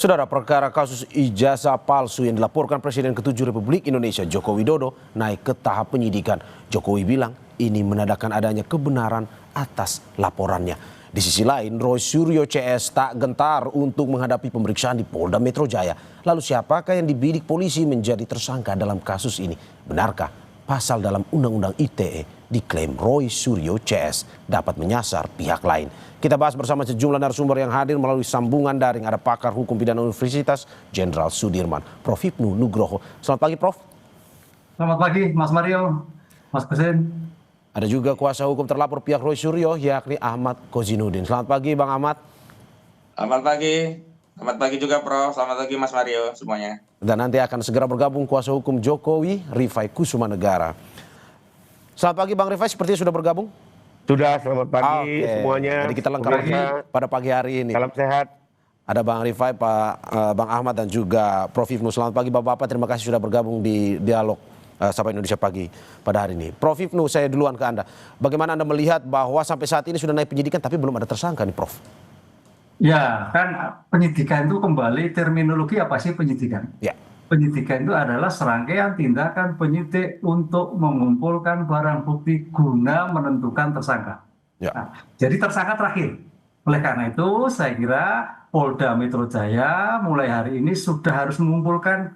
Saudara, perkara kasus ijazah palsu yang dilaporkan Presiden ke-7 Republik Indonesia Joko Widodo naik ke tahap penyidikan. Jokowi bilang ini menandakan adanya kebenaran atas laporannya. Di sisi lain, Roy Suryo CS tak gentar untuk menghadapi pemeriksaan di Polda Metro Jaya. Lalu siapakah yang dibidik polisi menjadi tersangka dalam kasus ini? Benarkah pasal dalam Undang-Undang ITE diklaim Roy Suryo CS dapat menyasar pihak lain? Kita bahas bersama sejumlah narasumber yang hadir melalui sambungan daring. Ada pakar hukum pidana Universitas Jenderal Sudirman, Prof. Hipnu Nugroho. Selamat pagi, Prof. Selamat pagi, Mas Mario, Mas Kusin. Ada juga kuasa hukum terlapor pihak Roy Suryo, yakni Ahmad Kozinudin. Selamat pagi, Bang Ahmad. Selamat pagi. Selamat pagi juga, Prof. Selamat pagi, Mas Mario, semuanya. Dan nanti akan segera bergabung kuasa hukum Jokowi, Rifai Kusumanegara. Selamat pagi, Bang Rifai. Sepertinya sudah bergabung. Sudah, selamat pagi semuanya. Jadi kita lengkap pada pagi hari ini. Salam sehat. Ada Bang Rifai, Bang Ahmad dan juga Prof. Hipnu. Selamat pagi Bapak-Bapak, terima kasih sudah bergabung di dialog Sapa Indonesia Pagi pada hari ini. Prof. Hipnu, saya duluan ke Anda. Bagaimana Anda melihat bahwa sampai saat ini sudah naik penyidikan tapi belum ada tersangka nih, Prof? Ya, kan penyidikan itu kembali terminologi apa sih penyidikan? Ya. Penyidikan itu adalah serangkaian tindakan penyidik untuk mengumpulkan barang bukti guna menentukan tersangka. Ya. Nah, jadi tersangka terakhir. Oleh karena itu, saya kira Polda Metro Jaya mulai hari ini sudah harus mengumpulkan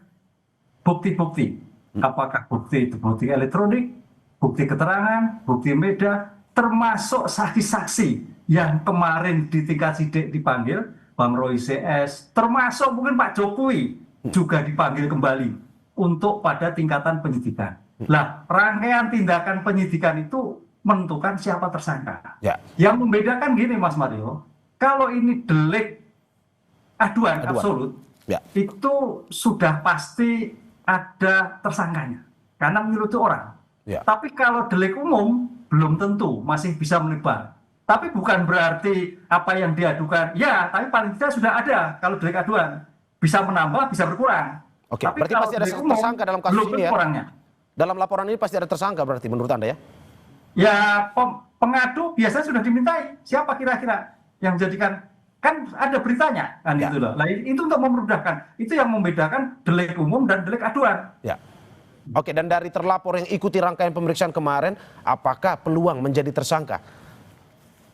bukti-bukti. Apakah bukti itu bukti elektronik, bukti keterangan, bukti media, termasuk saksi-saksi yang kemarin di tingkat sidik dipanggil, Bang Roy CS, termasuk mungkin Pak Jokowi juga dipanggil kembali untuk pada tingkatan penyidikan. Nah, rangkaian tindakan penyidikan itu menentukan siapa tersangka. Ya. Yang membedakan gini, Mas Mario, kalau ini delik aduan. Absolut, ya, itu sudah pasti ada tersangkanya karena menyeludup orang. Ya. Tapi kalau delik umum belum tentu, masih bisa melebar. Tapi bukan berarti apa yang diadukan, ya, tapi paling tidak sudah ada kalau delik aduan. Bisa menambah, bisa berkurang. Oke, tapi berarti pasti ada tersangka dalam kasus ini ya? Kurangnya. Dalam laporan ini pasti ada tersangka berarti menurut Anda ya? Ya, pengadu biasanya sudah dimintai. Siapa kira-kira yang menjadikan, kan ada beritanya kan ya. Itu loh. Nah, itu untuk memudahkan. Itu yang membedakan delik umum dan delik aduan. Ya. Oke, dan dari terlapor yang ikuti rangkaian pemeriksaan kemarin, apakah peluang menjadi tersangka?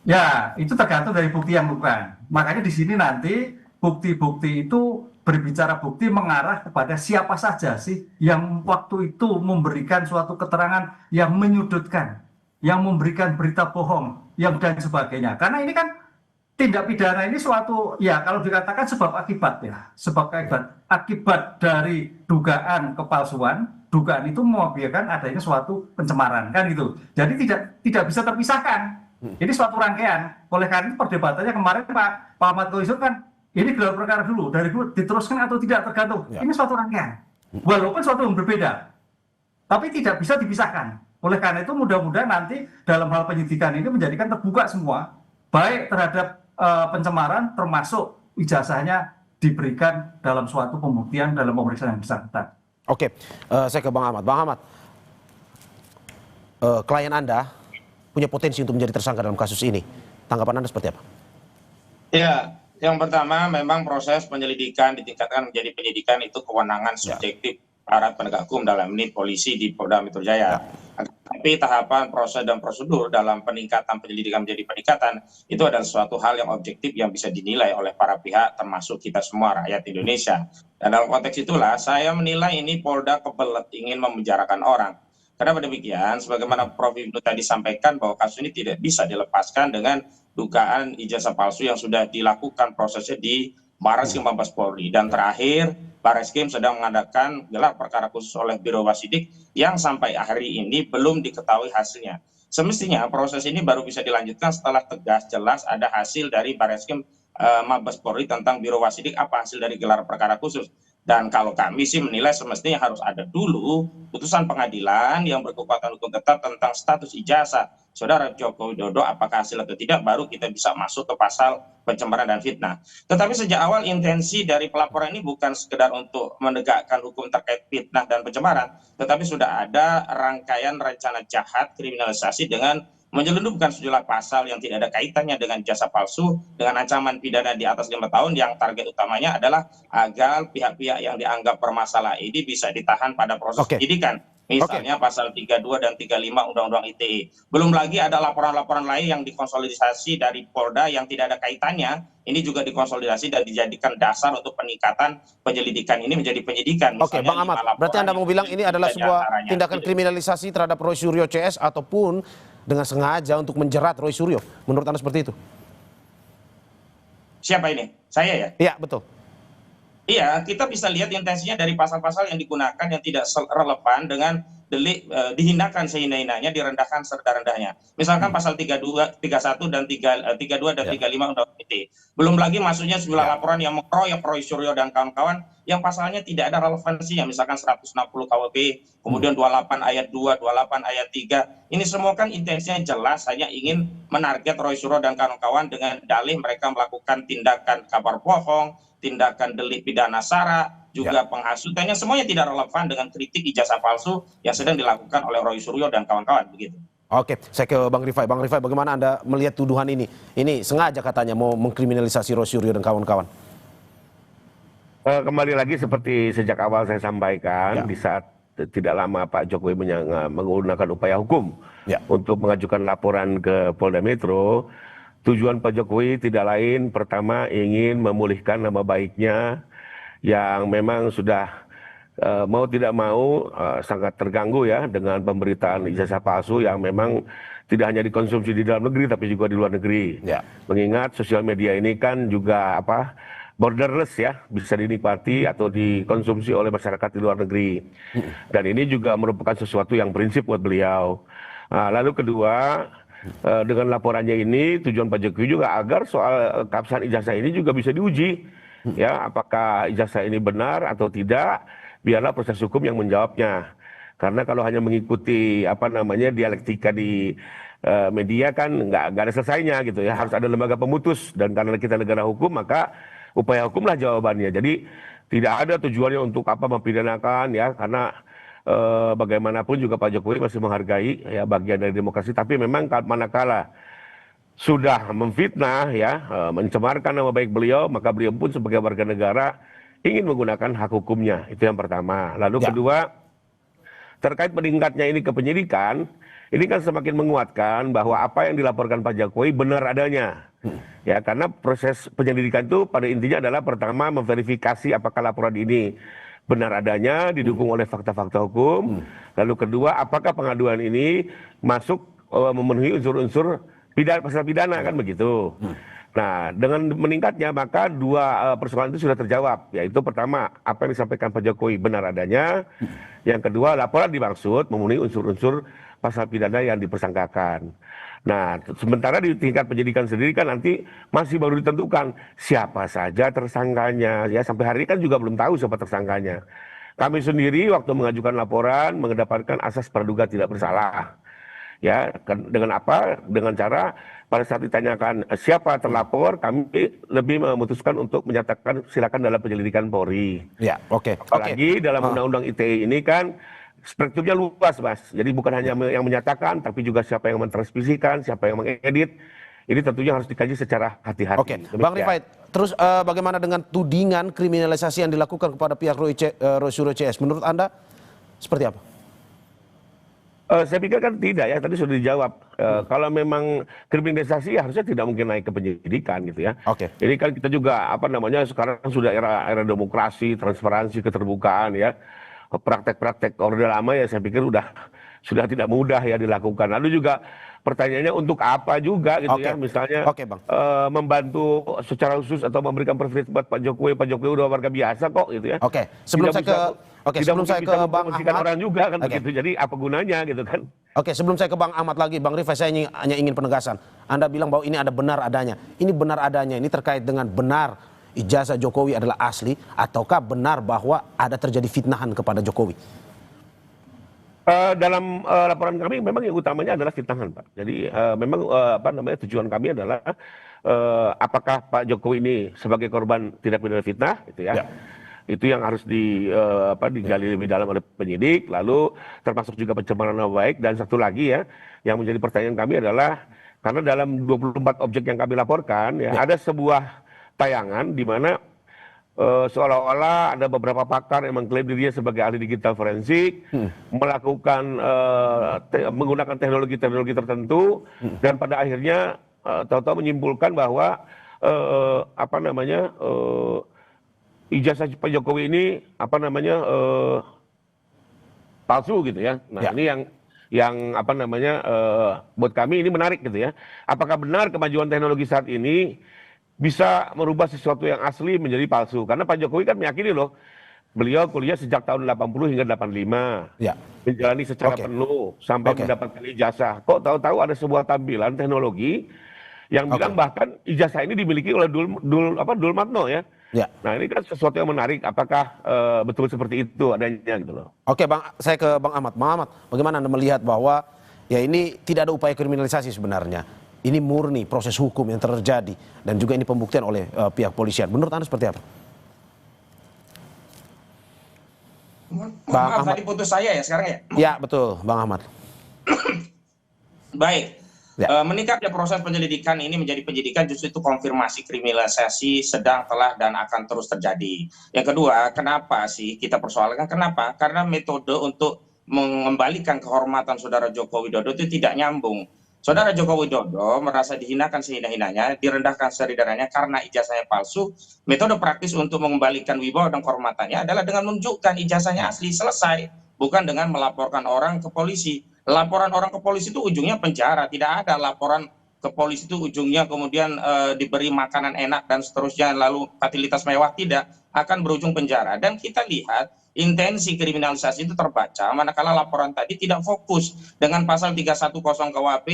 Ya, itu tergantung dari bukti yang bukan. Makanya di sini nanti bukti-bukti itu berbicara bukti mengarah kepada siapa saja sih yang waktu itu memberikan suatu keterangan yang menyudutkan, yang memberikan berita bohong, yang dan sebagainya. Karena ini kan tindak pidana ini suatu, ya kalau dikatakan sebab akibat ya, sebab akibat dari dugaan kepalsuan, dugaan itu mengakibatkan adanya suatu pencemaran kan gitu. Jadi tidak bisa terpisahkan. Ini suatu rangkaian. Oleh karena itu perdebatannya kemarin Pak Ahmad Koizun kan, ini gelar perkara dulu, dari dulu diteruskan atau tidak tergantung. Ya. Ini suatu rangkaian. Walaupun suatu yang berbeda, tapi tidak bisa dipisahkan. Oleh karena itu mudah-mudahan nanti dalam hal penyidikan ini menjadikan terbuka semua, baik terhadap pencemaran termasuk ijazahnya diberikan dalam suatu pembuktian dalam pemeriksaan yang bersangkutan. Oke, saya ke Bang Ahmad. Bang Ahmad, klien Anda punya potensi untuk menjadi tersangka dalam kasus ini. Tanggapan Anda seperti apa? Ya, yang pertama memang proses penyelidikan ditingkatkan menjadi penyidikan itu kewenangan subjektif aparat penegak hukum dalam ini polisi di Polda Metro Jaya. Tapi tahapan proses dan prosedur dalam peningkatan penyelidikan menjadi peningkatan itu adalah suatu hal yang objektif yang bisa dinilai oleh para pihak termasuk kita semua rakyat Indonesia. Dan dalam konteks itulah saya menilai ini Polda kebelet ingin memenjarakan orang. Karena demikian, sebagaimana Prof. Hipnu tadi sampaikan bahwa kasus ini tidak bisa dilepaskan dengan dugaan ijazah palsu yang sudah dilakukan prosesnya di Barreskrim Mabes Polri. Dan terakhir, Barreskrim sedang mengadakan gelar perkara khusus oleh Biro Wasidik yang sampai hari ini belum diketahui hasilnya. Semestinya proses ini baru bisa dilanjutkan setelah tegas jelas ada hasil dari Barreskrim Mabes Polri tentang Biro Wasidik apa hasil dari gelar perkara khusus. Dan kalau kami sih menilai semestinya harus ada dulu putusan pengadilan yang berkekuatan hukum tetap tentang status ijazah Saudara Joko Widodo apakah hasil atau tidak, baru kita bisa masuk ke pasal pencemaran dan fitnah. Tetapi sejak awal intensi dari pelaporan ini bukan sekedar untuk menegakkan hukum terkait fitnah dan pencemaran, tetapi sudah ada rangkaian rencana jahat kriminalisasi dengan menyelundupkan sejumlah pasal yang tidak ada kaitannya dengan ijazah palsu dengan ancaman pidana di atas 5 tahun yang target utamanya adalah agar pihak-pihak yang dianggap bermasalah ini bisa ditahan pada proses Oke. penyidikan. Misalnya pasal 32 dan 35 Undang-Undang ITE. Belum lagi ada laporan-laporan lain yang dikonsolidasi dari Polda yang tidak ada kaitannya. Ini juga dikonsolidasi dan dijadikan dasar untuk peningkatan penyelidikan ini menjadi penyidikan. Oke, Misalnya Bang Ahmad, 5 laporan berarti Anda mau bilang ini adalah sebuah diantaranya. tindakan kriminalisasi terhadap Roy Suryo CS ataupun dengan sengaja untuk menjerat Roy Suryo. Menurut Anda seperti itu? Siapa ini? Saya ya? Iya, betul. Iya, kita bisa lihat intensinya dari pasal-pasal yang digunakan yang tidak relevan dengan delik dihinakan sehina-hinanya, direndahkan serendah-rendahnya. Misalkan pasal 32, 31 dan 32 dan 35 Undang-Undang ITE. Belum lagi masuknya sejumlah laporan yang mengeroyok Roy Suryo dan kawan-kawan yang pasalnya tidak ada relevansinya, misalkan 160 KUHP, kemudian 28 ayat 2, 28 ayat 3. Ini semua kan intensinya jelas hanya ingin menarget Roy Suryo dan kawan-kawan dengan dalih mereka melakukan tindakan kabar bohong, tindakan delik pidana sara, juga penghasutannya, semuanya tidak relevan dengan kritik ijazah palsu yang sedang dilakukan oleh Roy Suryo dan kawan-kawan begitu. Oke, saya ke Bang Rifai. Bang Rifai, bagaimana Anda melihat tuduhan ini? Ini sengaja katanya mau mengkriminalisasi Roy Suryo dan kawan-kawan. Kembali lagi seperti sejak awal saya sampaikan, di saat tidak lama Pak Jokowi menggunakan upaya hukum untuk mengajukan laporan ke Polda Metro, tujuan Pak Jokowi tidak lain, pertama ingin memulihkan nama baiknya yang memang sudah mau tidak mau sangat terganggu ya dengan pemberitaan ijazah palsu yang memang tidak hanya dikonsumsi di dalam negeri tapi juga di luar negeri. Mengingat sosial media ini kan juga borderless ya, bisa dinikmati atau dikonsumsi oleh masyarakat di luar negeri. Dan ini juga merupakan sesuatu yang prinsip buat beliau. Lalu kedua, dengan laporannya ini tujuan Pak Jokowi juga agar soal keabsahan ijazah ini juga bisa diuji. Ya, apakah ijazah ini benar atau tidak, biarlah proses hukum yang menjawabnya. Karena kalau hanya mengikuti dialektika di media kan nggak ada selesainya gitu ya. Harus ada lembaga pemutus, dan karena kita negara hukum maka upaya hukumlah jawabannya. Jadi tidak ada tujuannya untuk mempidanakan ya, karena bagaimanapun juga Pak Jokowi masih menghargai ya bagian dari demokrasi. Tapi memang manakala sudah memfitnah ya, mencemarkan nama baik beliau, maka beliau pun sebagai warga negara ingin menggunakan hak hukumnya. Itu yang pertama. Lalu kedua, terkait meningkatnya ini ke penyidikan, ini kan semakin menguatkan bahwa apa yang dilaporkan Pak Jokowi benar adanya. Ya, karena proses penyelidikan itu pada intinya adalah pertama memverifikasi apakah laporan ini benar adanya, didukung oleh fakta-fakta hukum. Lalu kedua, apakah pengaduan ini masuk memenuhi unsur-unsur pasal pidana kan begitu. Nah, dengan meningkatnya maka dua persoalan itu sudah terjawab, yaitu pertama apa yang disampaikan Pak Jokowi benar adanya, yang kedua laporan dimaksud memenuhi unsur-unsur pasal pidana yang dipersangkakan. Nah, sementara di tingkat penyidikan sendiri kan nanti masih baru ditentukan siapa saja tersangkanya ya, sampai hari ini kan juga belum tahu siapa tersangkanya. Kami sendiri waktu mengajukan laporan mengedepankan asas praduga tidak bersalah. Ya, dengan apa? Dengan cara pada saat ditanyakan siapa terlapor, kami lebih memutuskan untuk menyatakan silakan dalam penyelidikan Polri. Ya, oke. Apalagi dalam Undang-Undang ITE ini kan spektrumnya luas, Mas. Jadi bukan hanya yang menyatakan, tapi juga siapa yang mentransmisikan, siapa yang mengedit. Ini tentunya harus dikaji secara hati-hati. Oke, Bang Rifai, terus bagaimana dengan tudingan kriminalisasi yang dilakukan kepada pihak Roy Suryo CS? Menurut Anda seperti apa? Saya pikir kan tidak ya, tadi sudah dijawab. Kalau memang kriminalisasi ya harusnya tidak mungkin naik ke penyidikan gitu ya. Ini kan kita juga sekarang sudah era demokrasi, transparansi, keterbukaan ya. Praktek-praktek Orde Lama ya saya pikir sudah tidak mudah ya dilakukan. Lalu juga pertanyaannya untuk apa juga gitu ya, misalnya membantu secara khusus atau memberikan privilege buat Pak Jokowi udah warga biasa kok gitu ya. Sebelum saya ke Bang Ahmad orang juga kan begitu. Jadi apa gunanya gitu kan. Sebelum saya ke Bang Ahmad lagi, Bang Rifai, saya hanya ingin penegasan. Anda bilang bahwa ini ada benar adanya. Ini benar adanya, ini terkait dengan benar ijazah Jokowi adalah asli, ataukah benar bahwa ada terjadi fitnahan kepada Jokowi? Dalam laporan kami memang yang utamanya adalah fitnahan, Pak. Jadi memang tujuan kami adalah apakah Pak Jokowi ini sebagai korban tindak pidana fitnah gitu ya. Itu yang harus digali lebih dalam oleh penyidik, lalu termasuk juga pencemaran nama baik. Dan satu lagi ya, yang menjadi pertanyaan kami adalah, karena dalam 24 objek yang kami laporkan, ya, ada sebuah tayangan di mana seolah-olah ada beberapa pakar yang mengklaim dirinya sebagai ahli digital forensik, melakukan menggunakan teknologi-teknologi tertentu, dan pada akhirnya tahu-tahu menyimpulkan bahwa ijazah Pak Jokowi ini palsu gitu ya. Nah, ini yang buat kami ini menarik gitu ya. Apakah benar kemajuan teknologi saat ini bisa merubah sesuatu yang asli menjadi palsu? Karena Pak Jokowi kan meyakini loh, beliau kuliah sejak tahun 80 hingga 85, menjalani secara penuh sampai mendapatkan ijazah. Kok tahu-tahu ada sebuah tampilan teknologi yang bilang bahkan ijazah ini dimiliki oleh Dul Matno ya. Nah, ini kan sesuatu yang menarik. Apakah betul seperti itu adanya gitu loh? Oke, Bang, saya ke Bang Ahmad. Bang Ahmad, bagaimana Anda melihat bahwa ya ini tidak ada upaya kriminalisasi sebenarnya? Ini murni proses hukum yang terjadi dan juga ini pembuktian oleh pihak polisian. Menurut Anda seperti apa? Bang Ahmad, tadi putus saya ya sekarang ya? Ya, betul, Bang Ahmad. Baik. Meningkatnya proses penyelidikan ini menjadi penyidikan justru itu konfirmasi kriminalisasi sedang, telah, dan akan terus terjadi. Yang kedua, kenapa sih kita persoalkan? Kenapa? Karena metode untuk mengembalikan kehormatan Saudara Joko Widodo itu tidak nyambung. Saudara Joko Widodo merasa dihinakan sehina-hinanya, direndahkan sederhananya karena ijazahnya palsu. Metode praktis untuk mengembalikan wibawa dan kehormatannya adalah dengan menunjukkan ijazahnya asli, selesai. Bukan dengan melaporkan orang ke polisi. Laporan orang ke polisi itu ujungnya penjara. Tidak ada laporan ke polisi itu ujungnya kemudian diberi makanan enak dan seterusnya, lalu fasilitas mewah. Tidak, akan berujung penjara. Dan kita lihat intensi kriminalisasi itu terbaca manakala laporan tadi tidak fokus dengan pasal 310 KUHP,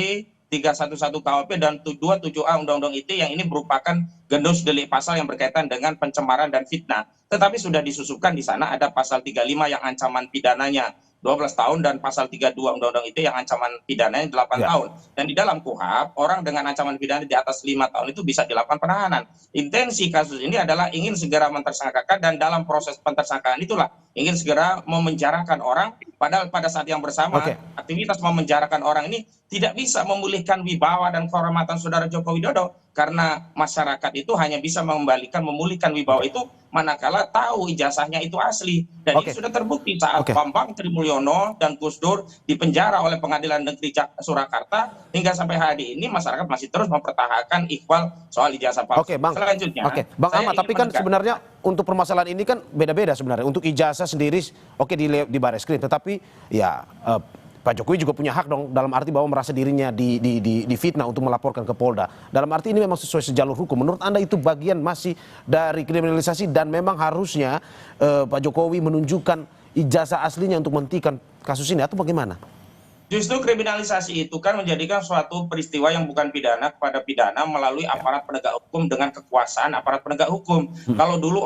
311 KUHP, dan 227A Undang-Undang ITE yang ini merupakan gendus delik pasal yang berkaitan dengan pencemaran dan fitnah. Tetapi sudah disusupkan di sana ada pasal 35 yang ancaman pidananya 12 tahun dan pasal 32 Undang-Undang ITE yang ancaman pidananya 8 tahun. Dan di dalam KUHP, orang dengan ancaman pidana di atas 5 tahun itu bisa dilakukan penahanan. Intensi kasus ini adalah ingin segera mentersangkakan, dan dalam proses pentersangkaan itulah ingin segera memenjarakan orang, padahal pada saat yang bersamaan aktivitas memenjarakan orang ini tidak bisa memulihkan wibawa dan kehormatan Saudara Joko Widodo, karena masyarakat itu hanya bisa memulihkan wibawa itu manakala tahu ijazahnya itu asli. Dan ini sudah terbukti saat Bambang Trimulyono dan Gus Dur dipenjara oleh Pengadilan Negeri Surakarta, hingga sampai hari ini masyarakat masih terus mempertahankan ikhwal soal ijazah palsu. Selanjutnya, Bang Ahmad, tapi kan sebenarnya untuk permasalahan ini kan beda-beda sebenarnya. Untuk ijazah sendiri di Bareskrim, tetapi ya Pak Jokowi juga punya hak dong, dalam arti bahwa merasa dirinya difitnah untuk melaporkan ke Polda. Dalam arti ini memang sesuai sejalur hukum. Menurut Anda itu bagian masih dari kriminalisasi dan memang harusnya Pak Jokowi menunjukkan ijazah aslinya untuk menghentikan kasus ini, atau bagaimana? Justru kriminalisasi itu kan menjadikan suatu peristiwa yang bukan pidana kepada pidana melalui aparat penegak hukum dengan kekuasaan aparat penegak hukum. Kalau dulu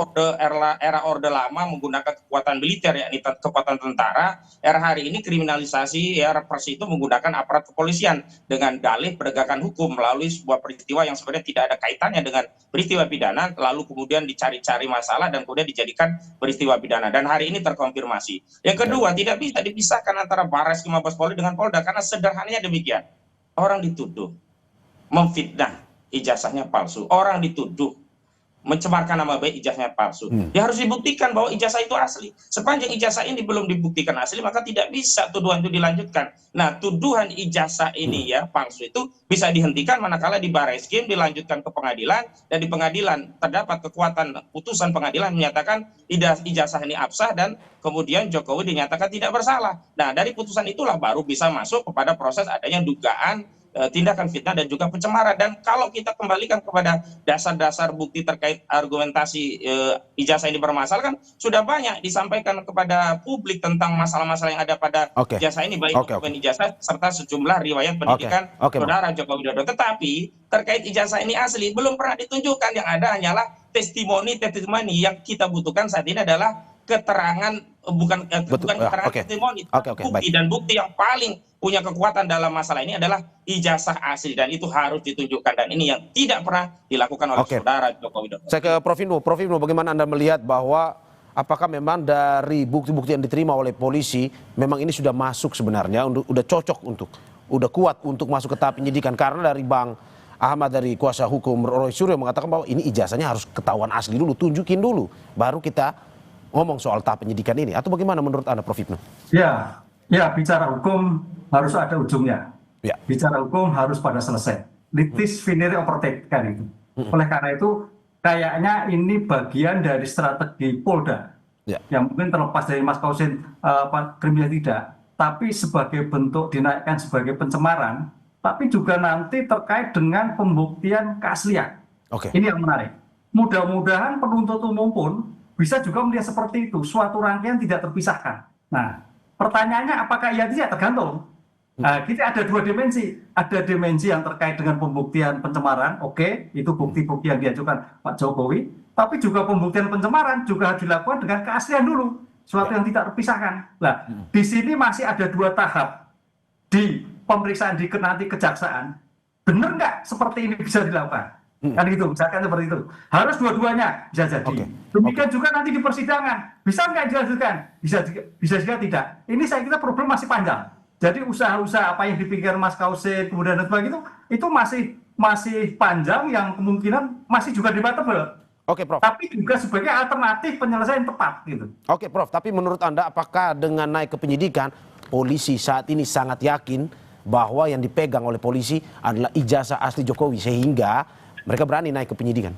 era Orde Lama menggunakan kekuatan militer, yakni kekuatan tentara, era hari ini kriminalisasi ya represi itu menggunakan aparat kepolisian dengan dalih penegakan hukum melalui sebuah peristiwa yang sebenarnya tidak ada kaitannya dengan peristiwa pidana, lalu kemudian dicari-cari masalah dan kemudian dijadikan peristiwa pidana. Dan hari ini terkonfirmasi. Yang kedua, tidak bisa dipisahkan antara Bareskrim Mabes Polri dengan Polda, karena sederhananya demikian. Orang dituduh memfitnah, ijazahnya palsu. Orang dituduh mencemarkan nama baik, ijazahnya palsu. Ya harus dibuktikan bahwa ijazah itu asli. Sepanjang ijazah ini belum dibuktikan asli, maka tidak bisa tuduhan itu dilanjutkan. Nah, tuduhan ijazah ini ya palsu itu bisa dihentikan manakala di Bareskrim dilanjutkan ke pengadilan, dan di pengadilan terdapat kekuatan putusan pengadilan menyatakan ijazah ini absah dan kemudian Jokowi dinyatakan tidak bersalah. Nah, dari putusan itulah baru bisa masuk kepada proses adanya dugaan tindakan fitnah dan juga pencemaran. Dan kalau kita kembalikan kepada dasar-dasar bukti terkait argumentasi ijazah ini bermasalah, kan sudah banyak disampaikan kepada publik tentang masalah-masalah yang ada pada ijazah ini, baik dokumen ijazah serta sejumlah riwayat pendidikan Saudara Joko Widodo. Tetapi terkait ijazah ini asli belum pernah ditunjukkan, yang ada hanyalah testimoni yang kita butuhkan saat ini adalah keterangan, bukan keterangan testimoni, bukti. Dan bukti yang paling punya kekuatan dalam masalah ini adalah ijazah asli, dan itu harus ditunjukkan, dan ini yang tidak pernah dilakukan oleh Saudara Joko Widodo. Saya ke Prof Ibnu. Prof Ibnu, bagaimana Anda melihat bahwa apakah memang dari bukti-bukti yang diterima oleh polisi memang ini sudah masuk sebenarnya, udah cocok udah kuat untuk masuk ke tahap penyidikan? Karena dari Bang Ahmad dari kuasa hukum Roy Suryo mengatakan bahwa ini ijazahnya harus ketahuan asli dulu, tunjukin dulu, baru kita ngomong soal tahap penyidikan ini. Atau bagaimana menurut Anda, Prof. Hipnu? Ya, bicara hukum harus ada ujungnya. Ya. Bicara hukum harus pada selesai. Litis finire opertek kan itu. Oleh karena itu, kayaknya ini bagian dari strategi Polda. Ya. Yang mungkin terlepas dari Mas Kausin kriminal tidak, tapi sebagai bentuk dinaikkan sebagai pencemaran, tapi juga nanti terkait dengan pembuktian keaslian. Oke. Ini yang menarik. Mudah-mudahan penuntut umum pun bisa juga melihat seperti itu, suatu rangkaian tidak terpisahkan. Nah, pertanyaannya apakah iya tidak, tergantung. Kita ada dua dimensi. Ada dimensi yang terkait dengan pembuktian pencemaran, oke, itu bukti-bukti yang diajukan Pak Jokowi. Tapi juga pembuktian pencemaran juga harus dilakukan dengan keaslian dulu, suatu yang tidak terpisahkan. Nah, di sini masih ada dua tahap di pemeriksaan di nanti kejaksaan. Benar nggak seperti ini bisa dilakukan? Kan gitu, misalkan seperti itu. Harus dua-duanya bisa jadi. Demikian juga nanti di persidangan, bisa nggak dilanjutkan? Bisa juga tidak. Ini saya kira problem masih panjang. Jadi usaha-usaha apa yang dipikir Mas Kausin kemudian dan sebagainya itu masih panjang, yang kemungkinan masih juga debatable. Oke, Prof. Tapi juga sebagai alternatif penyelesaian tepat gitu. Oke, Prof. Tapi menurut Anda apakah dengan naik ke penyidikan, polisi saat ini sangat yakin bahwa yang dipegang oleh polisi adalah ijazah asli Jokowi sehingga mereka berani naik ke penyidikan?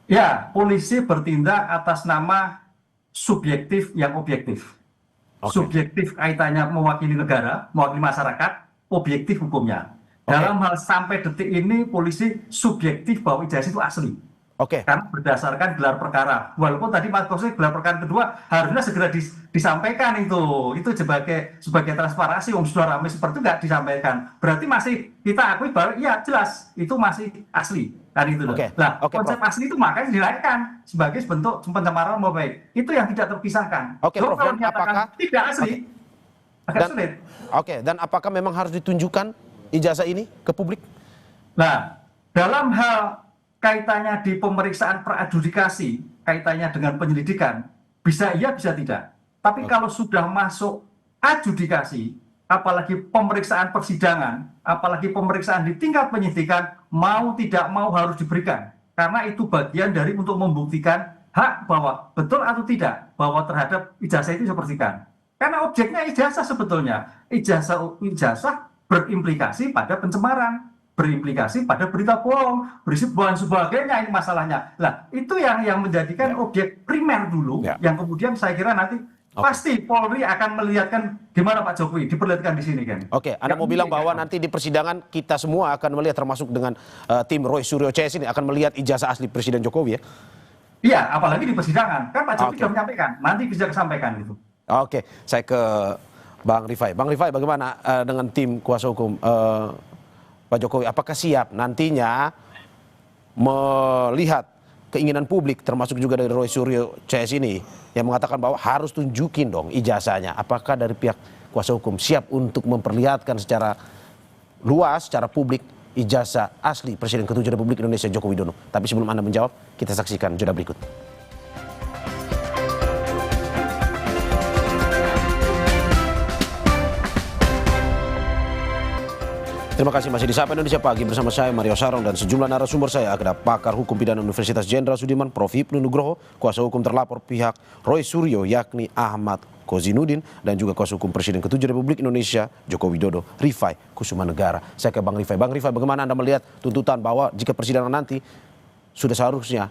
Ya, polisi bertindak atas nama subjektif yang objektif. Subjektif kaitannya mewakili negara, mewakili masyarakat, objektif hukumnya. Dalam hal sampai detik ini polisi subjektif bahwa ijazah itu asli. Karena berdasarkan gelar perkara. Walaupun tadi Mas Kausin gelar perkara kedua harusnya segera disampaikan itu sebagai transparansi, sudah ramai seperti itu nggak disampaikan. Berarti masih kita akui bahwa iya jelas itu masih asli. Kan itu loh. Nah, konsep asli itu makanya dinaikkan sebagai bentuk pencemaran nama baik. Itu yang tidak terpisahkan. Prof, kalau menyatakan tidak asli, agak sulit. Dan apakah memang harus ditunjukkan ijazah ini ke publik? Nah, dalam hal kaitannya di pemeriksaan peradjudikasi, kaitannya dengan penyelidikan, bisa iya, bisa tidak. Tapi kalau sudah masuk adjudikasi, apalagi pemeriksaan persidangan, apalagi pemeriksaan di tingkat penyidikan, mau tidak mau harus diberikan. Karena itu bagian dari untuk membuktikan hak bahwa betul atau tidak, bahwa terhadap ijazah itu disepertikan. Karena objeknya ijazah sebetulnya. Ijazah berimplikasi pada pencemaran, berimplikasi pada berita bohong, berisi dan sebagainya, ini masalahnya. Nah, itu yang menjadikan objek primer dulu, yang kemudian saya kira nanti pasti Polri akan melihatkan gimana Pak Jokowi diperlihatkan di sini kan. Anda mau bilang bahwa nanti di persidangan kita semua akan melihat, termasuk dengan tim Roy Suryo CS ini akan melihat ijazah asli Presiden Jokowi ya? Iya, apalagi di persidangan. Kan Pak Jokowi sudah menyampaikan, nanti bisa disampaikan itu. Saya ke Bang Rifai. Bang Rifai, bagaimana dengan tim kuasa hukum Pak Jokowi? Apakah siap nantinya melihat keinginan publik, termasuk juga dari Roy Suryo CS ini, yang mengatakan bahwa harus tunjukin dong ijazahnya? Apakah dari pihak kuasa hukum siap untuk memperlihatkan secara luas, secara publik, ijazah asli Presiden ke-7 Republik Indonesia Joko Widodo? Tapi sebelum Anda menjawab, kita saksikan jeda berikut. Terima kasih masih di Sapa Indonesia Pagi bersama saya Mario Sarong dan sejumlah narasumber saya. Ada pakar hukum pidana Universitas Jenderal Sudirman, Prof. Hipnu Nugroho, kuasa hukum terlapor pihak Roy Suryo yakni Ahmad Kozinudin, dan juga kuasa hukum Presiden ke-7 Republik Indonesia Joko Widodo, Rifai Kusumanegara. Saya ke Bang Rifai. Bang Rifai, bagaimana Anda melihat tuntutan bahwa jika persidangan nanti sudah seharusnya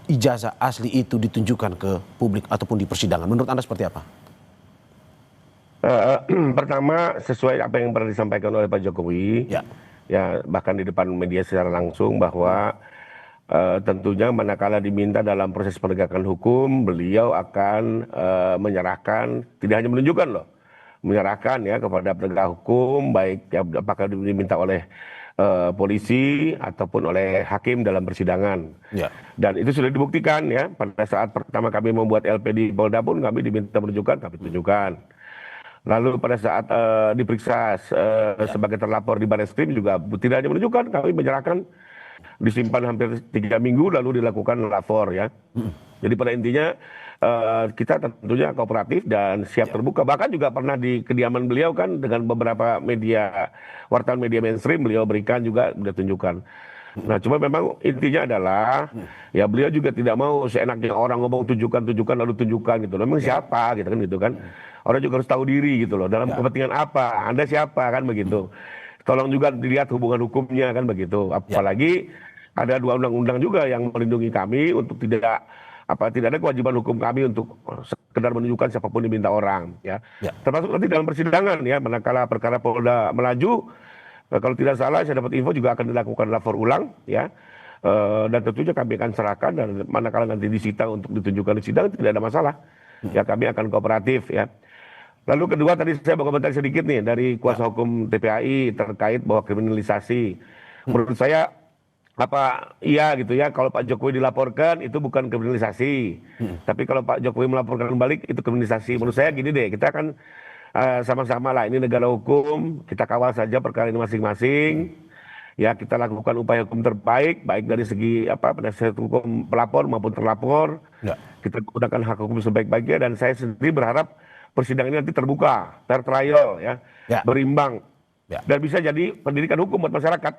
ijazah asli itu ditunjukkan ke publik ataupun di persidangan? Menurut Anda seperti apa? Pertama, sesuai apa yang pernah disampaikan oleh Pak Jokowi, ya bahkan di depan media secara langsung, bahwa tentunya manakala diminta dalam proses penegakan hukum, beliau akan menyerahkan, tidak hanya menunjukkan loh, menyerahkan ya kepada penegak hukum, baik ya, apakah diminta oleh polisi ataupun oleh hakim dalam persidangan. Dan itu sudah dibuktikan ya, pada saat pertama kami membuat LP di Polda pun kami diminta menunjukkan, kami tunjukkan. Lalu pada saat diperiksa sebagai terlapor di Barreskrim juga tidak hanya menunjukkan, kami menyerahkan, disimpan hampir 3 minggu lalu dilakukan lapor ya. Jadi pada intinya kita tentunya kooperatif dan siap terbuka. Bahkan juga pernah di kediaman beliau kan dengan beberapa media, wartawan media mainstream beliau berikan juga, beliau tunjukkan. Nah, cuma memang intinya adalah ya beliau juga tidak mau seenaknya orang ngomong tunjukkan lalu tunjukkan gitu. Memang siapa gitu kan. Orang juga harus tahu diri gitu loh. Dalam kepentingan apa? Anda siapa kan begitu. Tolong juga dilihat hubungan hukumnya kan begitu. Apalagi ada 2 undang-undang juga yang melindungi kami untuk tidak ada kewajiban hukum kami untuk sekedar menunjukkan siapapun diminta orang ya. Termasuk nanti dalam persidangan ya, manakala perkara Polda melaju, kalau tidak salah saya dapat info juga akan dilakukan lapor ulang ya. Dan tentunya kami akan serahkan, dan manakala nanti disita untuk ditunjukkan di sidang tidak ada masalah. Ya, kami akan kooperatif ya. Lalu kedua, tadi saya mau komentar sedikit nih dari kuasa hukum TPAI terkait bahwa kriminalisasi. Menurut saya iya gitu ya, kalau Pak Jokowi dilaporkan itu bukan kriminalisasi. Tapi kalau Pak Jokowi melaporkan balik itu kriminalisasi. Menurut saya gini deh, kita akan sama-sama lah, ini negara hukum, kita kawal saja perkara ini masing-masing. Ya, kita lakukan upaya hukum terbaik, baik dari segi penasihat hukum pelapor maupun terlapor. Kita gunakan hak hukum sebaik-baiknya, dan saya sendiri berharap persidangan ini nanti terbuka, fair trial ya, berimbang, dan bisa jadi pendidikan hukum buat masyarakat.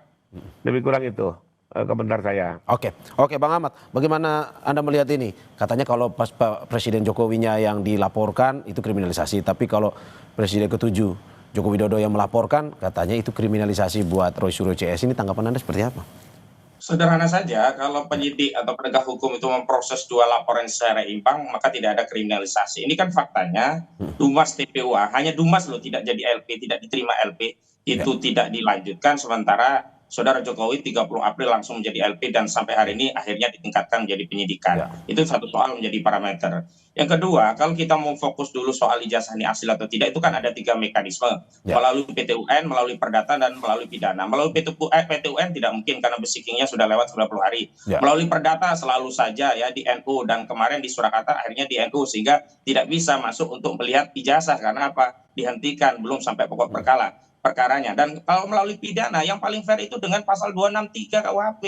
Lebih kurang itu komentar saya. Oke, Bang Ahmad, bagaimana Anda melihat ini? Katanya kalau pas Presiden Jokowinya yang dilaporkan itu kriminalisasi, tapi kalau Presiden ke-7 Joko Widodo yang melaporkan katanya itu kriminalisasi buat Roy Suryo CS. Ini tanggapan Anda seperti apa? Sederhana saja, kalau penyidik atau penegak hukum itu memproses 2 laporan secara imbang, maka tidak ada kriminalisasi. Ini kan faktanya, Dumas TPUA, hanya Dumas loh tidak jadi LP, tidak diterima LP, itu tidak dilanjutkan, sementara Saudara Jokowi 30 April langsung menjadi LP dan sampai hari ini akhirnya ditingkatkan menjadi penyidikan. Itu satu soal menjadi parameter. Yang kedua, kalau kita mau fokus dulu soal ijazah ini asli atau tidak, itu kan ada 3 mekanisme. Melalui PT-UN, melalui perdata, dan melalui pidana. Melalui PT-UN tidak mungkin karena basicingnya sudah lewat 90 hari. Melalui perdata selalu saja ya di NU, dan kemarin di Surakarta akhirnya di NU, sehingga tidak bisa masuk untuk melihat ijazah karena apa? Dihentikan, belum sampai pokok perkaranya. Dan kalau melalui pidana, yang paling fair itu dengan pasal 263 KUHP.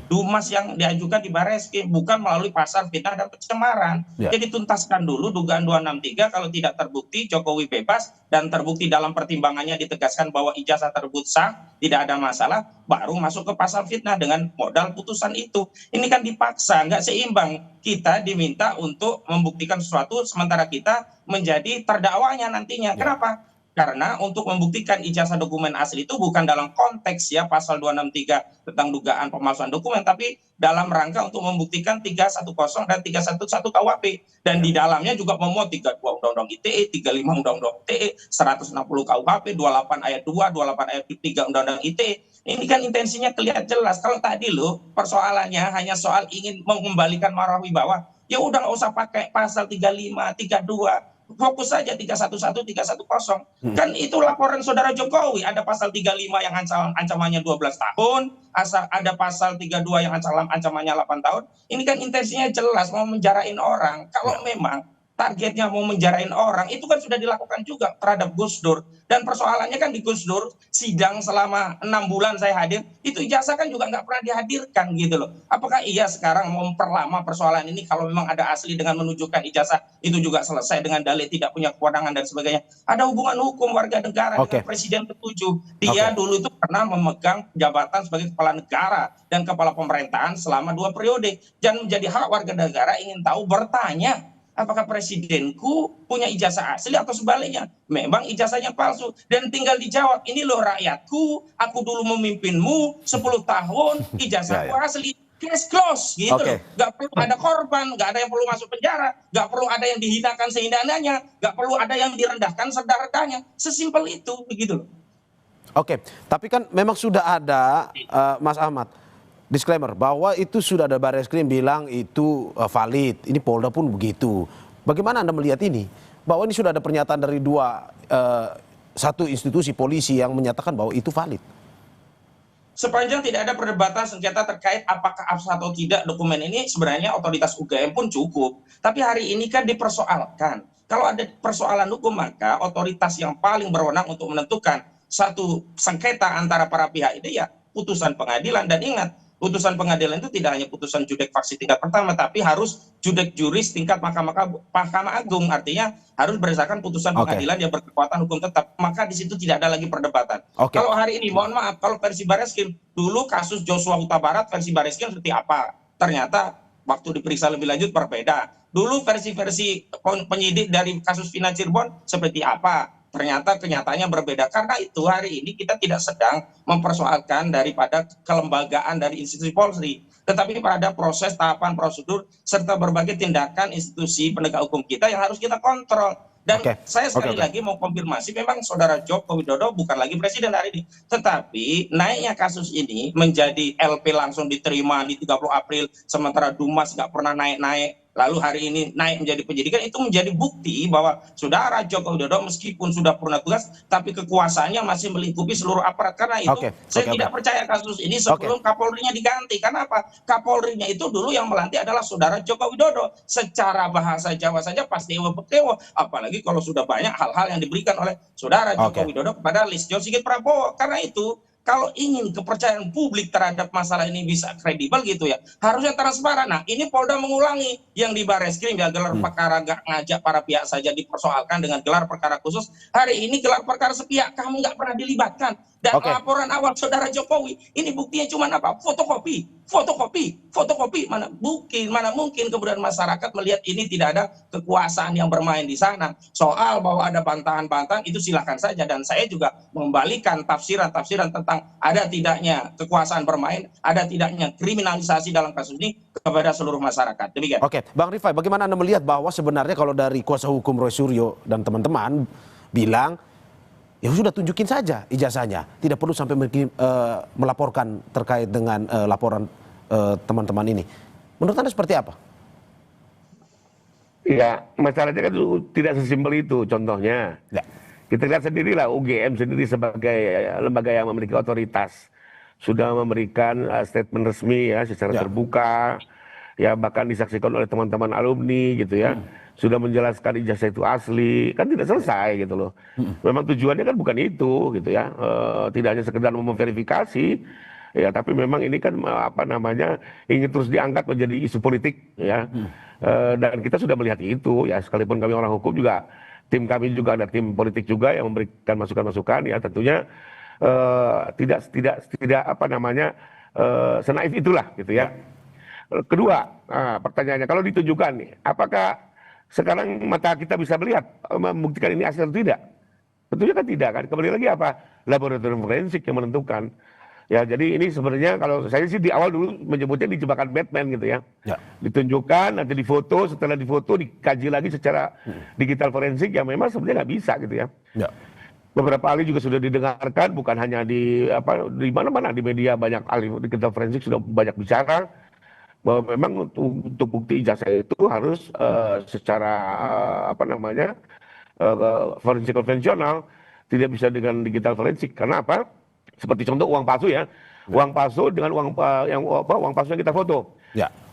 Dumas yang diajukan di Barreskrim, bukan melalui pasal fitnah dan pencemaran. Jadi tuntaskan dulu dugaan 263, kalau tidak terbukti Jokowi bebas, dan terbukti dalam pertimbangannya ditegaskan bahwa ijazah tersebut sah, tidak ada masalah, baru masuk ke pasal fitnah dengan modal putusan itu. Ini kan dipaksa, nggak seimbang. Kita diminta untuk membuktikan sesuatu, sementara kita menjadi terdakwanya nantinya. Kenapa? Karena untuk membuktikan ijazah dokumen asli itu bukan dalam konteks ya pasal 263 tentang dugaan pemalsuan dokumen, tapi dalam rangka untuk membuktikan 310 dan 311 KUHP. Dan di dalamnya juga memuat 32 Undang-Undang ITE, 35 Undang-Undang ITE, 160 KUHP, 28 ayat 2, 28 ayat 3 Undang-Undang ITE. Ini kan intensinya kelihatan jelas. Kalau tadi loh persoalannya hanya soal ingin mengembalikan marwah wibawa, ya udah nggak usah pakai pasal 35, 32. Fokus saja 311, 310. Kan itu laporan Saudara Jokowi, ada pasal 35 yang ancamannya 12 tahun, ada pasal 32 yang ancamannya 8 tahun. Ini kan intensinya jelas mau menjarain orang. Kalau memang targetnya mau menjarain orang, itu kan sudah dilakukan juga terhadap Gus Dur. Dan persoalannya kan di Gus Dur, sidang selama 6 bulan saya hadir, itu ijazah kan juga nggak pernah dihadirkan gitu loh. Apakah iya sekarang mau memperlama persoalan ini kalau memang ada asli dengan menunjukkan ijazah, itu juga selesai dengan dalil tidak punya kewenangan dan sebagainya. Ada hubungan hukum warga negara dengan Presiden ke-7. Dia dulu itu pernah memegang jabatan sebagai kepala negara dan kepala pemerintahan selama 2 periode. Dan menjadi hak warga negara ingin tahu, bertanya, apakah presidenku punya ijazah asli atau sebaliknya? Memang ijazahnya palsu. Dan tinggal dijawab, ini loh rakyatku, aku dulu memimpinmu 10 tahun, ijazahku asli. Case close gitu loh. Gak perlu ada korban, gak ada yang perlu masuk penjara, gak perlu ada yang dihinakan sehina-hinanya, gak perlu ada yang direndahkan sedarah-darahnya. Sesimpel itu begitu loh. Tapi kan memang sudah ada Mas Ahmad disclaimer bahwa itu sudah ada Barreskrim bilang itu valid. Ini Polda pun begitu. Bagaimana Anda melihat ini? Bahwa ini sudah ada pernyataan dari satu institusi polisi yang menyatakan bahwa itu valid. Sepanjang tidak ada perdebatan sengketa terkait apakah absah atau tidak dokumen ini, sebenarnya otoritas UGM pun cukup. Tapi hari ini kan dipersoalkan. Kalau ada persoalan hukum, maka otoritas yang paling berwenang untuk menentukan satu sengketa antara para pihak ini ya putusan pengadilan. Dan ingat, putusan pengadilan itu tidak hanya putusan judek faksi tingkat pertama, tapi harus judek juris tingkat Mahkamah Agung. Artinya harus berdasarkan putusan pengadilan yang berkekuatan hukum tetap. Maka di situ tidak ada lagi perdebatan. Kalau hari ini, mohon maaf, kalau versi Barreskrim, dulu kasus Joshua Huta Barat versi Barreskrim seperti apa? Ternyata waktu diperiksa lebih lanjut berbeda. Dulu versi-versi penyidik dari kasus Vina Cirebon seperti apa? Ternyata kenyataannya berbeda. Karena itu hari ini kita tidak sedang mempersoalkan daripada kelembagaan dari institusi Polri, tetapi pada proses, tahapan, prosedur, serta berbagai tindakan institusi penegak hukum kita yang harus kita kontrol. Dan saya sekali lagi mau konfirmasi, memang saudara Joko Widodo bukan lagi presiden hari ini, tetapi naiknya kasus ini menjadi LP langsung diterima di 30 April, sementara Dumas nggak pernah naik-naik, lalu hari ini naik menjadi penyidikan, itu menjadi bukti bahwa saudara Joko Widodo meskipun sudah purna tugas, tapi kekuasaannya masih melingkupi seluruh aparat. Karena itu saya tidak percaya kasus ini sebelum Kapolrinya diganti. Karena apa? Kapolrinya itu dulu yang melantik adalah saudara Joko Widodo. Secara bahasa Jawa saja pasti ewo-ewo, apalagi kalau sudah banyak hal-hal yang diberikan oleh saudara Joko Widodo kepada Listio Sigit Prabowo. Karena itu kalau ingin kepercayaan publik terhadap masalah ini bisa kredibel gitu ya, harusnya transparan. Nah, ini Polda mengulangi yang di Barreskrim ya, gelar perkara gak ngajak para pihak saja dipersoalkan dengan gelar perkara khusus. Hari ini gelar perkara sepihak, kamu nggak pernah dilibatkan. Dan laporan awal saudara Jokowi, ini buktinya cuma apa? Fotokopi. Mana mungkin kemudian masyarakat melihat ini tidak ada kekuasaan yang bermain di sana. Soal bahwa ada bantahan-bantahan itu silakan saja, dan saya juga membalikan tafsiran-tafsiran tentang ada tidaknya kekuasaan bermain, ada tidaknya kriminalisasi dalam kasus ini kepada seluruh masyarakat. Demikian. Oke, Bang Rifai, bagaimana Anda melihat bahwa sebenarnya kalau dari kuasa hukum Roy Suryo dan teman-teman bilang, ya sudah tunjukin saja ijazahnya, tidak perlu sampai melaporkan terkait dengan laporan teman-teman ini. Menurut Anda seperti apa? Ya, masalahnya kan tidak sesimpel itu. Contohnya, kita lihat sendirilah UGM sendiri sebagai lembaga yang memiliki otoritas sudah memberikan statement resmi ya secara terbuka, ya bahkan disaksikan oleh teman-teman alumni gitu ya, sudah menjelaskan ijazah itu asli, kan tidak selesai gitu loh. Memang tujuannya kan bukan itu gitu ya, tidak hanya sekedar memverifikasi ya, tapi memang ini kan apa namanya ingin terus diangkat menjadi isu politik ya. Dan kita sudah melihat itu ya, sekalipun kami orang hukum juga, tim kami juga ada tim politik juga yang memberikan masukan-masukan ya, tentunya tidak apa namanya senaif itulah gitu ya. Kedua, pertanyaannya kalau ditunjukkan nih, apakah sekarang mata kita bisa melihat membuktikan ini asli atau tidak? Tentunya kan tidak kan. Kembali lagi apa? Laboratorium forensik yang menentukan. Ya, jadi ini sebenarnya kalau saya sih di awal dulu menyebutnya di jebakan Batman gitu ya. Ditunjukkan, nanti difoto, setelah difoto dikaji lagi secara digital forensik yang memang sebenarnya nggak bisa gitu ya. Beberapa ahli juga sudah didengarkan, bukan hanya di mana-mana di media, banyak ahli digital forensik sudah banyak bicara bahwa memang untuk bukti ijazah itu harus secara forensik konvensional, tidak bisa dengan digital forensik. Karena apa? Seperti contoh uang palsu ya, uang palsu dengan uang palsu yang kita foto.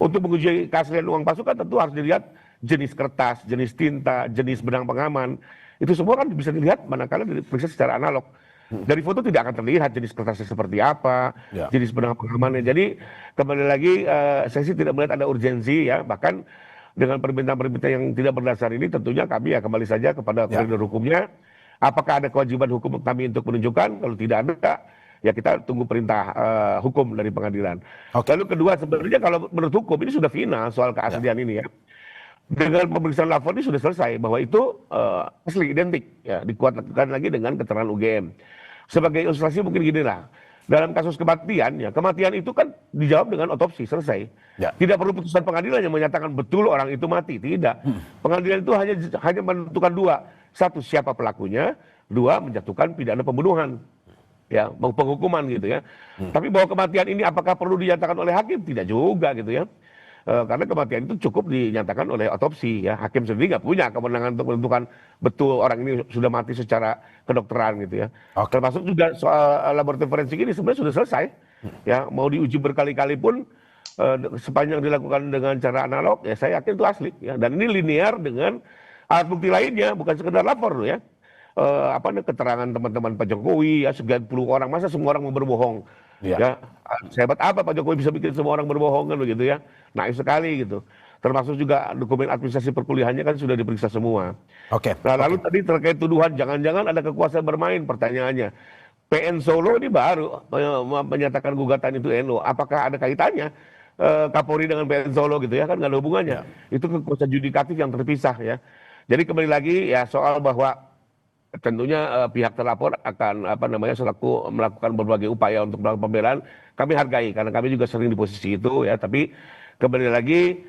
Untuk menguji keaslian uang palsu kan tentu harus dilihat jenis kertas, jenis tinta, jenis benang pengaman. Itu semua kan bisa dilihat manakala diperiksa secara analog. Dari foto tidak akan terlihat jenis kertasnya seperti apa, jenis benang pengamannya. Jadi kembali lagi saya sih tidak melihat ada urgensi ya, bahkan dengan permintaan-permintaan yang tidak berdasar ini tentunya kami ya kembali saja kepada koridor hukumnya. Apakah ada kewajiban hukum kami untuk menunjukkan? Kalau tidak ada, ya kita tunggu perintah hukum dari pengadilan. Lalu kedua, sebenarnya kalau menurut hukum ini sudah final soal keaslian ini ya. Dengan pemeriksaan lapor ini sudah selesai bahwa itu asli, identik ya, dikuatkan lagi dengan keterangan UGM. Sebagai ilustrasi mungkin gini lah, dalam kasus kematian ya, kematian itu kan dijawab dengan otopsi, selesai. Tidak perlu putusan pengadilan yang menyatakan betul orang itu mati, tidak. Pengadilan itu hanya menentukan dua, satu siapa pelakunya, dua menjatuhkan pidana pembunuhan, ya mau penghukuman gitu ya. Tapi bahwa kematian ini apakah perlu dinyatakan oleh hakim? Tidak juga gitu ya. Karena kematian itu cukup dinyatakan oleh otopsi ya, hakim sendiri nggak punya kewenangan untuk menentukan betul orang ini sudah mati secara kedokteran gitu ya. Termasuk juga soal laboratorium forensik ini sebenarnya sudah selesai ya, mau diuji berkali-kali pun sepanjang dilakukan dengan cara analog ya saya yakin itu asli ya, dan ini linear dengan alat bukti lainnya, bukan sekedar lapor loh ya. Keterangan teman-teman Pak Jokowi ya, sekian puluh orang, masa semua orang mau berbohong Ya. Ya, sehebat apa Pak Jokowi bisa bikin semua orang berbohong kan begitu ya? Naif sekali gitu. Termasuk juga dokumen administrasi perkuliahannya kan sudah diperiksa semua. Oke. Nah, lalu Oke. tadi terkait tuduhan jangan-jangan ada kekuasaan bermain, pertanyaannya. PN Solo ini baru menyatakan gugatan itu NU. Apakah ada kaitannya Kapolri dengan PN Solo gitu ya? Kan nggak ada hubungannya. Ya. Itu kekuasaan yudikatif yang terpisah ya. Jadi kembali lagi ya soal bahwa tentunya pihak terlapor akan selaku melakukan berbagai upaya untuk melakukan pembelaan, kami hargai karena kami juga sering di posisi itu ya. Tapi kembali lagi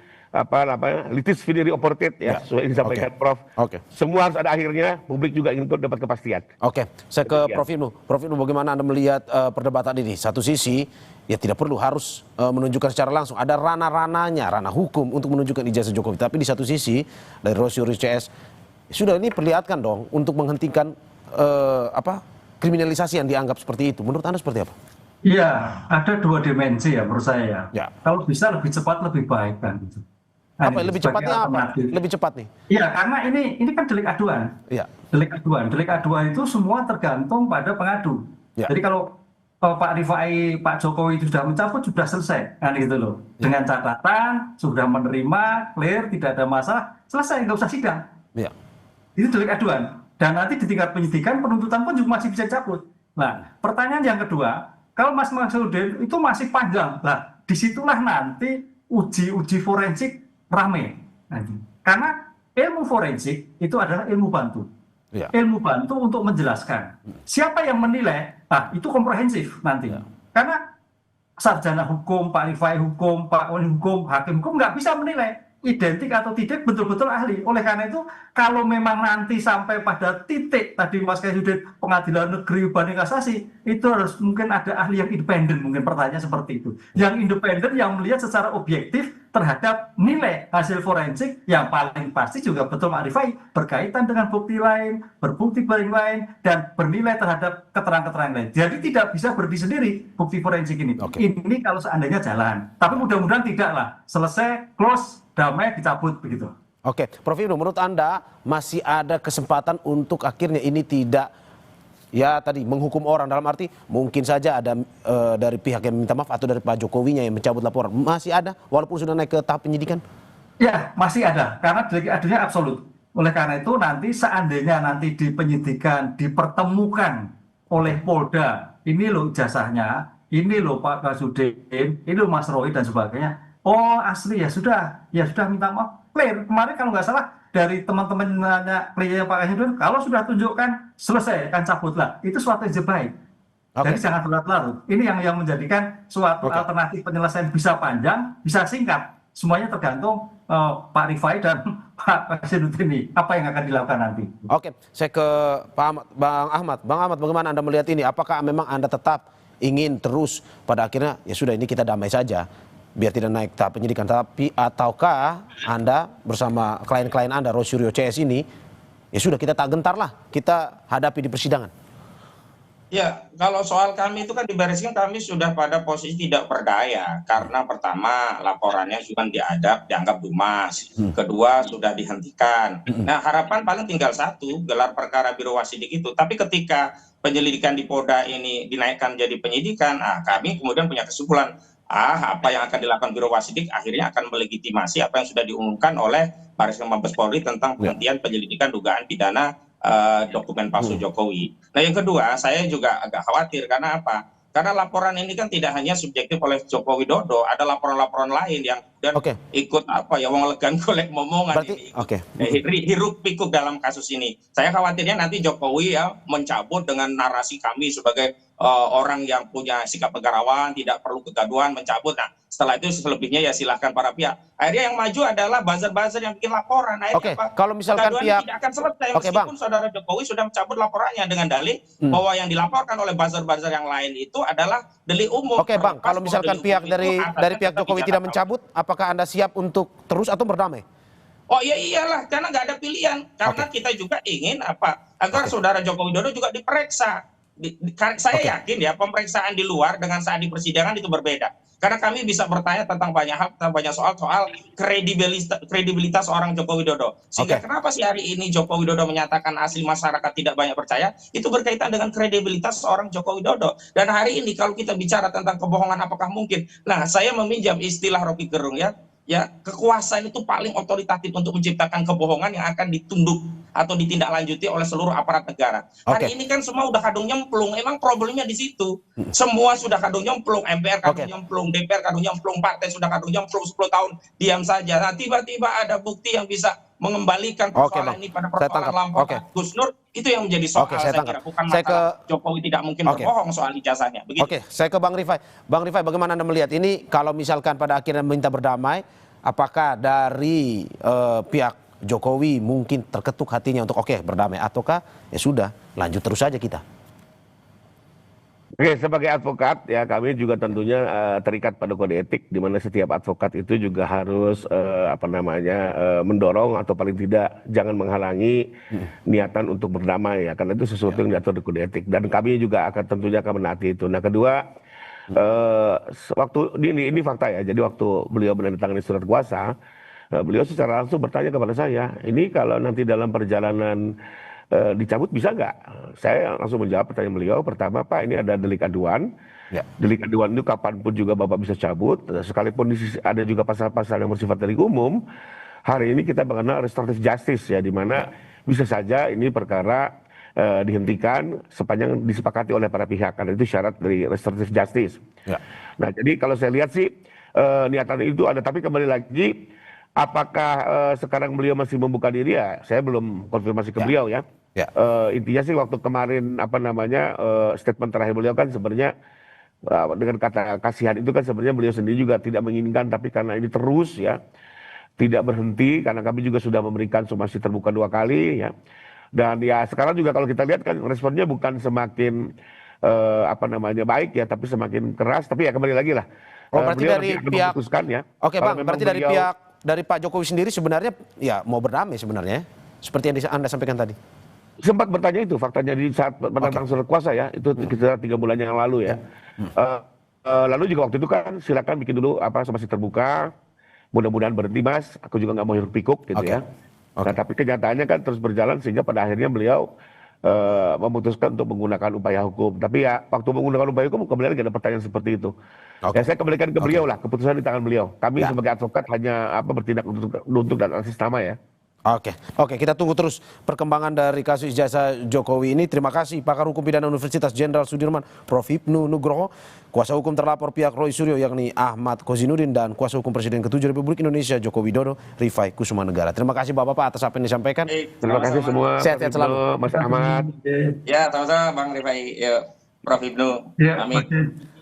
litis finiri oportet ya, sesuai yang disampaikan Prof. Oke. Semua harus ada akhirnya, publik juga ingin dapat kepastian. Oke, saya ke Prof Ibnu. Prof Ibnu, bagaimana Anda melihat perdebatan ini? Satu sisi, ya tidak perlu harus menunjukkan secara langsung. Ada ranah-ranahnya, ranah hukum untuk menunjukkan ijazah Jokowi. Tapi di satu sisi, dari Rosyuri CS, sudah ini perlihatkan dong untuk menghentikan kriminalisasi yang dianggap seperti itu. Menurut Anda seperti apa? Iya, ada dua dimensi ya menurut saya. Ya. Kalau bisa lebih cepat lebih baik kan gitu. Nah, Apa lebih cepatnya apa? alternatif. Lebih cepat nih? Iya, karena ini kan delik aduan. Iya. Delik aduan itu semua tergantung pada pengadu. Ya. Jadi kalau Pak Rifai, Pak Jokowi itu sudah mencabut, sudah selesai kan gitu loh. Dengan catatan sudah menerima, clear, tidak ada masalah, selesai, nggak usah sidang. Iya. Itu delik aduan. Dan nanti di tingkat penyidikan, penuntutan pun juga masih bisa cabut. Nah, pertanyaan yang kedua, kalau Mas Maksudin itu masih panjang, lah disitulah nanti uji forensik rame. Nanti. Karena ilmu forensik itu adalah ilmu bantu. Ya. Ilmu bantu untuk menjelaskan. Siapa yang menilai? Nah, itu komprehensif nanti. Ya. Karena sarjana hukum, Pak Rifai hukum, Pak Wali hukum, hakim hukum nggak bisa menilai identik atau tidak betul-betul ahli. Oleh karena itu, kalau memang nanti sampai pada titik tadi Mas Kaisudin pengadilan negeri banding kasasi, itu harus mungkin ada ahli yang independen, mungkin pertanyaan seperti itu. Yang independen yang melihat secara objektif terhadap nilai hasil forensik yang paling pasti juga betul Pak Rifai berkaitan dengan bukti lain, berbukti barang lain, dan bernilai terhadap keterangan-keterangan lain. Jadi tidak bisa berdiri sendiri bukti forensik ini. Oke. Ini kalau seandainya jalan. Tapi mudah-mudahan tidak lah. Selesai, close, damai, dicabut begitu. Oke, Prof Ibnu, menurut Anda masih ada kesempatan untuk akhirnya ini tidak ya tadi menghukum orang, dalam arti mungkin saja ada dari pihak yang minta maaf atau dari Pak Jokowinya yang mencabut laporan, masih ada walaupun sudah naik ke tahap penyidikan? Ya, masih ada karena delik aduannya absolut. Oleh karena itu nanti seandainya nanti di penyidikan dipertemukan oleh Polda, ini loh ijazahnya, ini loh Pak Kasudin, ini loh Mas Roy dan sebagainya. Oh asli ya sudah minta maaf. Clear. Kemarin kalau nggak salah dari teman-teman kliennya Pak Kasudin, kalau sudah tunjukkan selesai kan cabutlah. Itu suatu yang baik. Oke. Jadi jangan berlarut-larut. Ini yang menjadikan suatu alternatif penyelesaian bisa panjang, bisa singkat. Semuanya tergantung Pak Rifai dan Pak Kasudin ini. Apa yang akan dilakukan nanti? Oke, saya ke Pak Ahmad, Bang Ahmad. Bang Ahmad, bagaimana Anda melihat ini? Apakah memang Anda tetap ingin terus pada akhirnya ya sudah ini kita damai saja biar tidak naik tahap penyidikan, tapi ataukah Anda bersama klien-klien Anda Rosyuri CS ini ya sudah kita tak gentar lah, kita hadapi di persidangan? Ya, kalau soal kami itu kan di Bariskim kami sudah pada posisi tidak berdaya karena pertama laporannya juga dianggap dumas, kedua sudah dihentikan. Nah harapan paling tinggal satu, gelar perkara Biro Wasidik itu. Tapi ketika penyelidikan di Polda ini dinaikkan jadi penyidikan, kami kemudian punya kesimpulan, apa yang akan dilakukan Biro Wasidik akhirnya akan melegitimasi apa yang sudah diumumkan oleh Baris Krim Mabes Polri tentang penghentian penyelidikan dugaan pidana dokumen palsu Jokowi. Nah yang kedua, saya juga agak khawatir karena apa? Karena laporan ini kan tidak hanya subjektif oleh Joko Widodo, ada laporan-laporan lain yang kemudian ikut melegan golek momongan ini, hiruk pikuk dalam kasus ini. Saya khawatirnya nanti Jokowi mencabut dengan narasi kami sebagai orang yang punya sikap negarawan, tidak perlu kegaduhan, mencabut. Nah setelah itu selebihnya ya silahkan para pihak. Akhirnya yang maju adalah buzzer-buzzer yang bikin laporan. Akhirnya kalau misalkan pihak tidak akan selesai meskipun saudara Jokowi sudah mencabut laporannya dengan dalih bahwa yang dilaporkan oleh buzzer-buzzer yang lain itu adalah delik umum. Oke Bang, kalau misalkan pihak dari pihak Jokowi tidak mencabut, apakah Anda siap untuk terus atau berdamai? Oh iya iyalah, karena nggak ada pilihan. Karena kita juga ingin agar saudara Joko Widodo juga diperiksa. Saya yakin ya pemeriksaan di luar dengan saat di persidangan itu berbeda. Karena kami bisa bertanya tentang banyak hal, tentang banyak soal kredibilitas seorang Joko Widodo. Sehingga kenapa sih hari ini Joko Widodo menyatakan asli masyarakat tidak banyak percaya, itu berkaitan dengan kredibilitas seorang Joko Widodo. Dan hari ini kalau kita bicara tentang kebohongan apakah mungkin, nah saya meminjam istilah Rocky Gerung ya kekuasaan itu paling otoritatif untuk menciptakan kebohongan yang akan ditunduk atau ditindaklanjuti oleh seluruh aparat negara. Hari ini kan semua udah kadung nyemplung, emang problemnya di situ. Semua sudah kadung nyemplung, MPR kadung nyemplung, DPR kadung nyemplung, partai sudah kadung nyemplung 10 tahun diam saja. Nah, tiba-tiba ada bukti yang bisa mengembalikan persoalan ini pada persoalan lampau Gus Nur, itu yang menjadi soal saya kira. Bukan masalah Jokowi tidak mungkin berbohong soal ijazahnya. Begitu. Saya ke Bang Rifai. Bang Rifai, bagaimana Anda melihat ini kalau misalkan pada akhirnya minta berdamai, apakah dari pihak Jokowi mungkin terketuk hatinya untuk berdamai, ataukah ya sudah lanjut terus saja kita? Oke, sebagai advokat ya kami juga tentunya terikat pada kode etik di mana setiap advokat itu juga harus mendorong atau paling tidak jangan menghalangi niatan untuk berdamai ya, karena itu sesuatu yang diatur di kode etik dan kami juga tentunya akan menaati itu. Nah, kedua, waktu ini fakta ya. Jadi waktu beliau menandatangani surat kuasa, beliau secara langsung bertanya kepada saya, ini kalau nanti dalam perjalanan dicabut bisa nggak? Saya langsung menjawab pertanyaan beliau. Pertama, Pak, ini ada delik aduan. Delik aduan itu kapanpun juga Bapak bisa cabut. Sekalipun ada juga pasal-pasal yang bersifat delik umum. Hari ini kita mengenal restoratif justice ya, di mana bisa saja ini perkara dihentikan sepanjang disepakati oleh para pihak, karena itu syarat dari restoratif justice. Nah, jadi kalau saya lihat sih niatan itu ada, tapi kembali lagi apakah sekarang beliau masih membuka diri ya? Saya belum konfirmasi ke beliau ya. Intinya sih waktu kemarin statement terakhir beliau kan sebenarnya dengan kata kasihan itu kan sebenarnya beliau sendiri juga tidak menginginkan, tapi karena ini terus ya tidak berhenti, karena kami juga sudah memberikan somasi terbuka 2 kali ya. Dan ya sekarang juga kalau kita lihat kan responnya bukan semakin baik ya, tapi semakin keras. Tapi ya kembali lagi lah. Berarti dari pihak ya. Oke Bang, berarti dari pihak dari Pak Jokowi sendiri sebenarnya ya mau berdamai sebenarnya, seperti yang Anda sampaikan tadi. Sempat bertanya itu faktanya di saat menantang surat kuasa ya, itu sekitar 3 bulan yang lalu ya. Lalu juga waktu itu kan silakan bikin dulu somasi terbuka. Mudah-mudahan berhenti Mas, aku juga nggak mau hiruk pikuk gitu ya. Nah, tapi kenyataannya kan terus berjalan sehingga pada akhirnya beliau memutuskan untuk menggunakan upaya hukum. Tapi ya waktu menggunakan upaya hukum kembali lagi ada pertanyaan seperti itu. Ya saya kembalikan ke beliau lah, keputusan di tangan beliau. Kami sebagai advokat hanya bertindak untuk dan atas nama ya. Oke, kita tunggu terus perkembangan dari kasus ijazah Jokowi ini. Terima kasih pakar hukum pidana Universitas Jenderal Sudirman, Prof. Hipnu Nugroho, kuasa hukum terlapor pihak Roy Suryo yakni Ahmad Kozinudin, dan kuasa hukum Presiden ke-7 Republik Indonesia Joko Widodo, Rifai Kusumanegara. Terima kasih Bapak-Bapak atas apa yang disampaikan. Terima kasih semua. Sehat-sehat selalu. Mas Ahmad. Ya, sama-sama Bang Rifai, Prof. Hipnu. Amin.